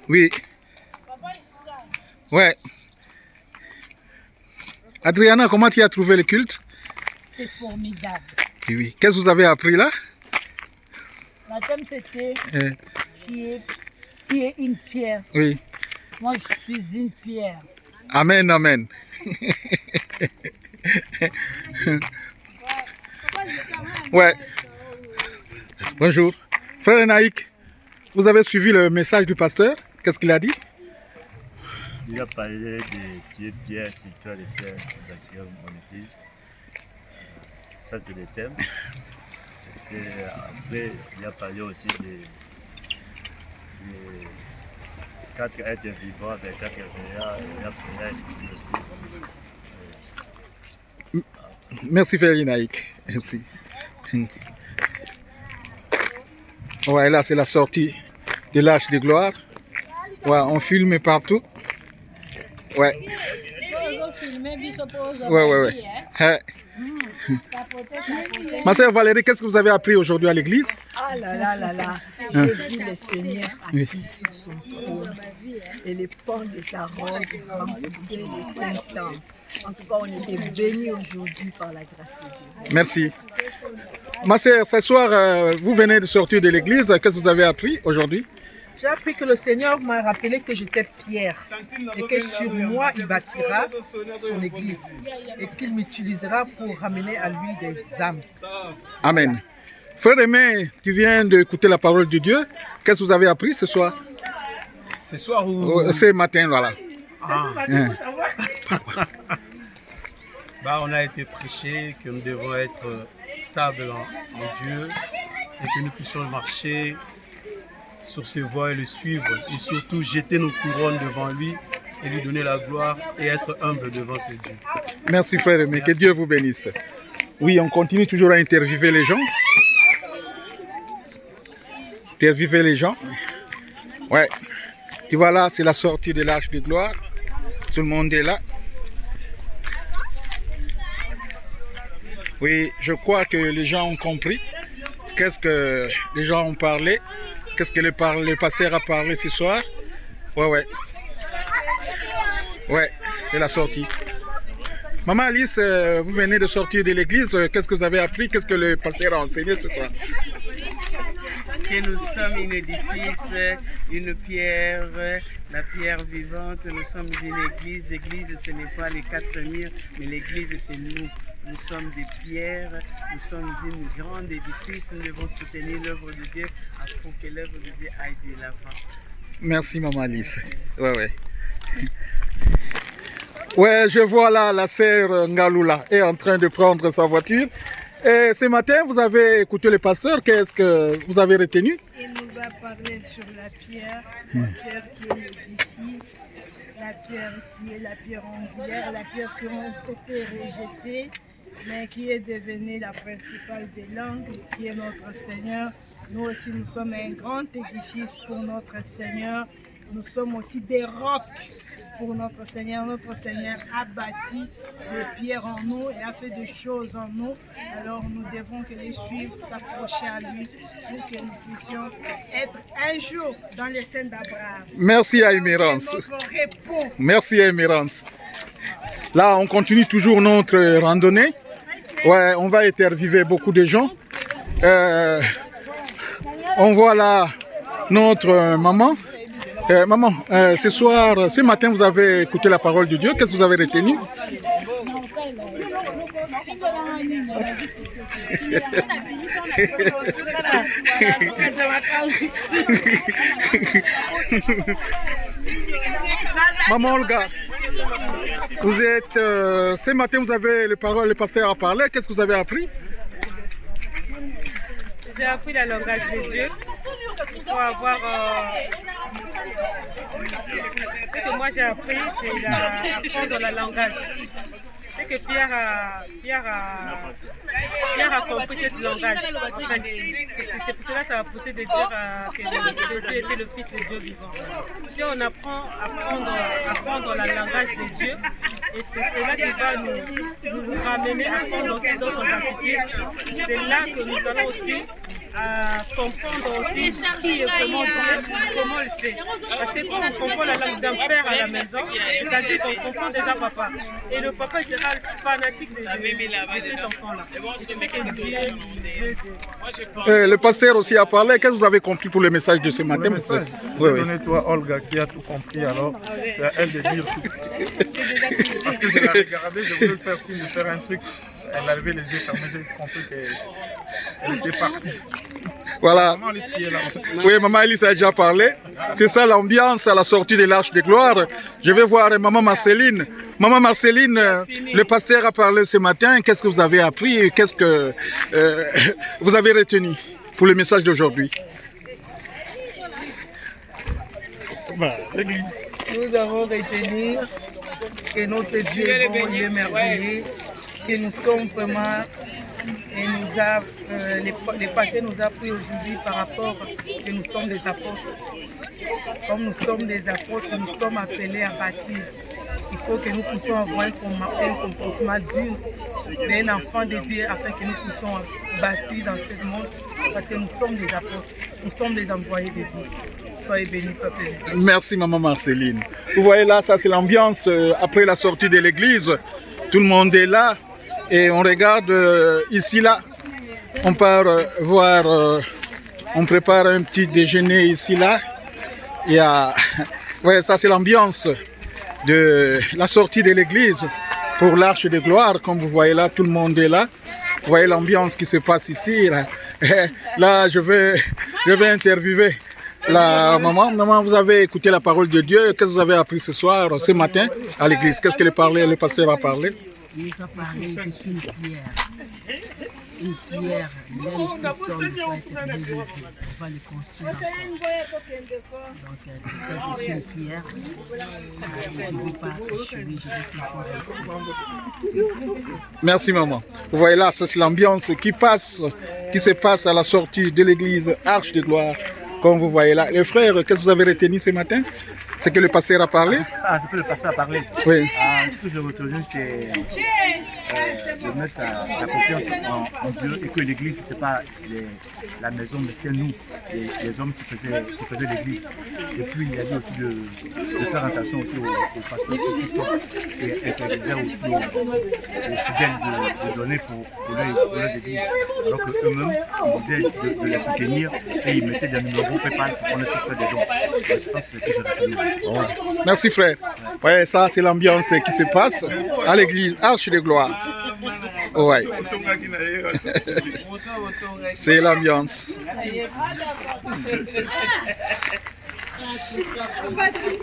Oui. Ouais. Adriana, comment tu as trouvé le culte? C'était formidable. Oui, oui. Qu'est-ce que vous avez appris là? La thème c'était tu es une pierre. Oui. Moi je suis une pierre. Amen, amen. Ouais. Bonjour. Frère Naïk, vous avez suivi le message du pasteur? Qu'est-ce qu'il a dit? Il a parlé de tuer pierre sur toi, les pierres, bâtir mon église. Ça, c'est le thème. Après, il a parlé aussi de 4 êtres vivants avec 4 veillards. Il a expliqué aussi. Merci Frère Naïk. Merci. Ouais, là c'est la sortie de l'Arche de Gloire. Ouais, on filme partout. Ouais. Ouais. Ma sœur Valérie, qu'est-ce que vous avez appris aujourd'hui à l'église? Ah là. J'ai vu le Seigneur assis sur son trône et les pans de sa robe remplissaient les 5 temps. En tout cas, on était bénis aujourd'hui par la grâce de Dieu. Merci. Ma sœur, ce soir, vous venez de sortir de l'église. Qu'est-ce que vous avez appris aujourd'hui? J'ai appris que le Seigneur m'a rappelé que j'étais pierre et que sur moi, il bâtira son église et qu'il m'utilisera pour ramener à lui des âmes. Amen. Frère Aimé, tu viens d'écouter la parole de Dieu. Qu'est-ce que vous avez appris ce soir? Ce soir ou... Ce matin, voilà. On a été prêché que nous devons être stables en Dieu et que nous puissions marcher sur ses voies et le suivre et surtout jeter nos couronnes devant lui et lui donner la gloire et être humble devant ce Dieu. Merci frère Aimé, que Dieu vous bénisse. Oui, on continue toujours à interviewer les gens. Interviewer les gens. Ouais. Tu vois là, c'est la sortie de l'Arche de Gloire. Tout le monde est là. Oui, je crois que les gens ont compris. Qu'est-ce que les gens ont parlé? Qu'est-ce que le pasteur a parlé ce soir? Ouais, c'est la sortie. Maman Alice, vous venez de sortir de l'église. Qu'est-ce que vous avez appris? Qu'est-ce que le pasteur a enseigné ce soir? Que nous sommes un édifice, une pierre, la pierre vivante. Nous sommes une église. L'église, ce n'est pas les 4 murs, mais l'église, c'est nous. Nous sommes des pierres, nous sommes une grande édifice. Nous devons soutenir l'œuvre de Dieu pour que l'œuvre de Dieu aille de l'avant. Merci Maman Alice. Ouais, je vois là la sœur Ngaloula est en train de prendre sa voiture. Et ce matin, vous avez écouté le pasteur. Qu'est-ce que vous avez retenu? Il nous a parlé sur la pierre qui est l'édifice, la pierre qui est la pierre angulaire, la pierre qui a été rejetée, mais qui est devenue la principale des langues, qui est notre Seigneur. Nous aussi, nous sommes un grand édifice pour notre Seigneur. Nous sommes aussi des rocs pour notre Seigneur. Notre Seigneur a bâti des pierres en nous et a fait des choses en nous. Alors nous devons que les suivre, s'approcher à lui pour que nous puissions être un jour dans les scènes d'Abraham. Merci à Émérance. Merci à Émérance. Là, on continue toujours notre randonnée. Ouais, on va interviewer beaucoup de gens. On voit là notre maman. Maman, ce matin, vous avez écouté la parole de Dieu. Qu'est-ce que vous avez retenu? Maman Olga, vous êtes, ce matin, vous avez le pasteur a parlé. Qu'est-ce que vous avez appris? J'ai appris le langage de Dieu pour avoir... Ce que moi j'ai appris, c'est apprendre le langage. C'est que Pierre a compris ce langage. Enfin, c'est pour cela que ça va pousser de dire que Jésus était le Fils de Dieu vivant. Si on apprend à apprendre le langage de Dieu, et c'est cela qui va nous ramener à prendre aussi d'autres attitudes, c'est là que nous allons aussi à comprendre aussi qui est vraiment Dieu, comment il fait. Parce que quand on comprend la langue d'un père à la maison, c'est-à-dire qu'on comprend déjà papa. Et le papa il sera fanatique de cet enfant-là. Et c'est ce que Dieu veut. Le pasteur aussi a parlé. Qu'est-ce que vous avez compris pour le message de ce matin? Oui. Donné-toi Olga qui a tout compris, alors c'est à elle de dire tout. Parce que je l'ai regardé, je voulais faire signe de faire un truc. Elle a levé les yeux fermés, j'ai compris qu'elle était partie. Voilà. Maman Alice qui est là aussi. Oui, Maman Alice a déjà parlé. C'est ça l'ambiance à la sortie de l'Arche de Gloire. Je vais voir Maman Marceline. Maman Marceline, le pasteur a parlé ce matin. Qu'est-ce que vous avez appris? Qu'est-ce que vous avez retenu pour le message d'aujourd'hui? Nous avons retenu que notre Dieu est bon, il est merveilleux, que nous sommes vraiment, et nous a, les passés nous a pris aujourd'hui par rapport que nous sommes des apôtres. Comme nous sommes des apôtres, nous sommes appelés à bâtir. Il faut que nous puissions avoir un comportement dur d'un enfant de Dieu afin que nous puissions bâtir dans ce monde parce que nous sommes des apôtres, nous sommes des envoyés de Dieu. Soyez bénis, peuple de Dieu. Merci, Maman Marceline. Vous voyez là, ça c'est l'ambiance après la sortie de l'église. Tout le monde est là et on regarde ici, là. On part voir, on prépare un petit déjeuner ici, là. Et ouais, ça c'est l'ambiance de la sortie de l'église pour l'Arche de Gloire. Comme vous voyez là, tout le monde est là. Vous voyez l'ambiance qui se passe ici. Là, là je vais interviewer la maman. Maman, vous avez écouté la parole de Dieu. Qu'est-ce que vous avez appris ce soir, ce matin à l'église? Qu'est-ce que le pasteur a parlé? Il nous a parlé, je suis une pierre. Une pierre, même si on va le construire encore. Donc c'est ça, je suis une pierre. Je ne veux pas échouer, je veux toujours réussir. Merci maman. Vous voyez là, ça c'est l'ambiance qui se passe à la sortie de l'église Arche de Gloire. Comme vous voyez là. Les frères, qu'est-ce que vous avez retenu ce matin? C'est que le pasteur a parlé? Ah, c'est que le pasteur a parlé. Oui. Ce que j'ai retenu, c'est de mettre sa confiance en Dieu et que l'église, ce n'était pas la maison, mais c'était nous, les hommes qui faisaient l'église. Et puis, il a dit aussi de faire attention aussi aux pasteurs qui interdisait aussi aux fidèles de donner pour leurs églises. Alors qu'eux-mêmes, ils disaient de les soutenir et ils mettaient des numéros PayPal pour qu'on puisse faire des dons. Je pense que c'est ce que j'ai retenu. Oh. Merci frère. Ouais, ça c'est l'ambiance qui se passe à l'église Arche de Gloire. Ouais. C'est l'ambiance.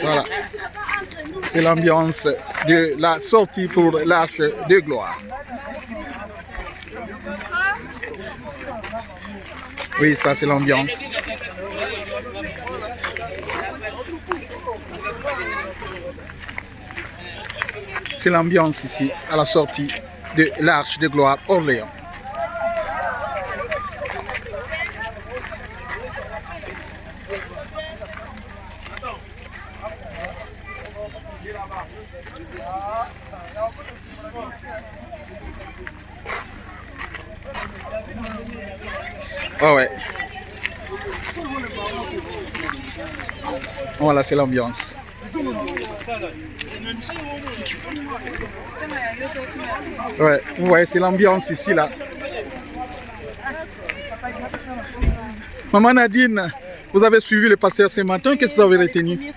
Voilà. C'est l'ambiance de la sortie pour l'Arche de Gloire. Oui, ça c'est l'ambiance. C'est l'ambiance ici, à la sortie de l'Arche de Gloire Orléans. Oh ouais. Voilà, c'est l'ambiance. Ouais, vous voyez, c'est l'ambiance ici, là. Maman Nadine, vous avez suivi le pasteur ce matin, qu'est-ce que vous avez retenu?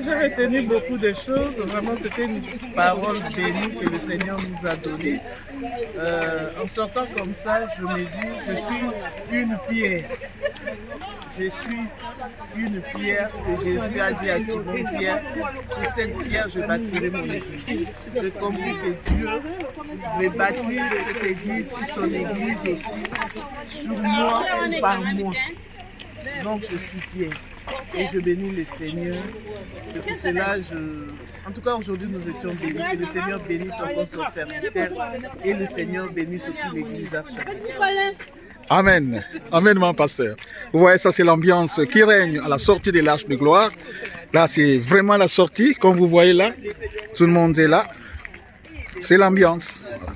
J'ai retenu beaucoup de choses. Vraiment, c'était une parole bénie que le Seigneur nous a donnée. En sortant comme ça, je me dis, je suis une pierre. Je suis une pierre que Jésus a dit à Simon-Pierre. Sur cette pierre, je bâtirai mon église. J'ai compris que Dieu veut bâtir cette église et son église aussi sur moi et par moi. Donc je suis pierre. Et je bénis le Seigneur. C'est pour cela, en tout cas aujourd'hui nous étions bénis. Que le Seigneur bénisse encore son serviteur et le Seigneur bénisse aussi l'église Arche. Amen. Amen, mon pasteur. Vous voyez, ça c'est l'ambiance qui règne à la sortie de l'Arche de Gloire. Là, c'est vraiment la sortie, comme vous voyez là. Tout le monde est là. C'est l'ambiance. Voilà.